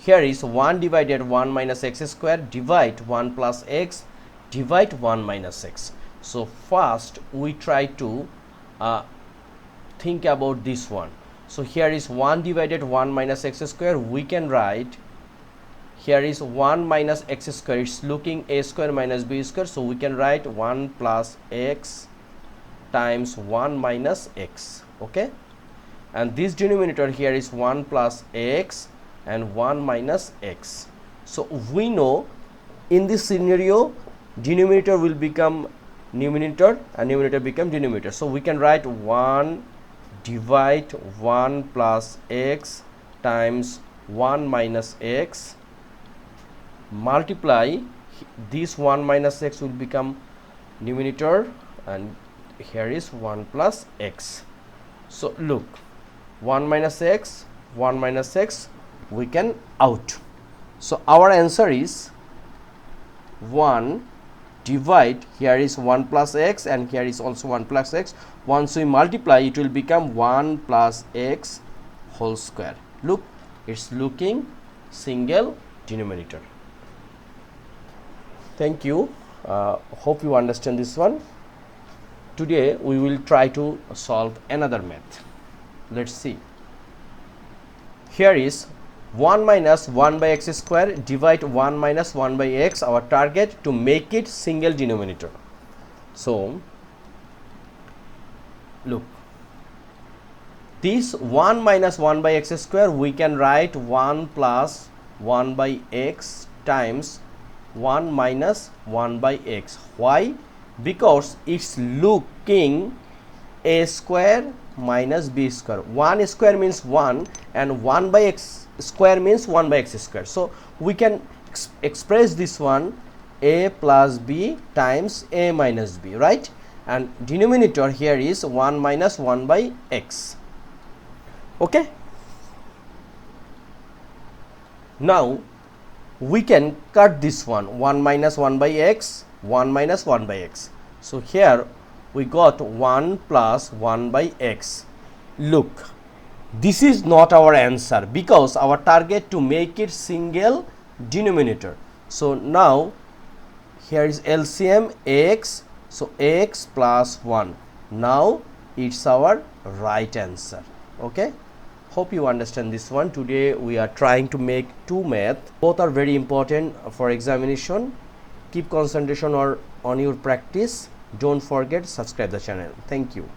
here is 1 divided 1 minus x square, divide 1 plus x, divide 1 minus x. So first we try to think about this one. So here is 1 divided 1 minus x square. We can write, here is 1 minus x square, it's looking a square minus b square, so we can write 1 plus x times 1 minus x. Okay, and this denominator here is 1 plus x and 1 minus x. So we know in this scenario denominator will become numerator and numerator become denominator. So we can write 1 divide 1 plus x times 1 minus x, multiply this 1 minus x will become numerator, and here is 1 plus x. So look, 1 minus x, 1 minus x, we can out. So our answer is 1 divide, here is 1 plus x and here is also 1 plus x. Once we multiply, it will become 1 plus x whole square. Look, it's looking single denominator. Thank you. Hope you understand this one. Today we will try to solve another math. Let's see. Here is 1 minus 1 by x square, divide 1 minus 1 by x, our target to make it single denominator. So look, this 1 minus 1 by x square, we can write 1 plus 1 by x times 1 minus 1 by x. Why? Because it's looking a square minus b square. 1 square means 1 and 1 by x square means 1 by x square. So we can express this one a plus b times a minus b, right? And denominator here is 1 minus 1 by x. Okay, now we can cut this one, 1 minus 1 by x, 1 minus 1 by x. So here we got 1 plus 1 by x. Look, this is not our answer because our target to make it single denominator. So now here is LCM x, so x plus 1. Now it's our right answer. Okay, hope you understand this one. Today we are trying to make two math. Both are very important for examination. Keep concentration on your practice. Don't forget, subscribe the channel. Thank you.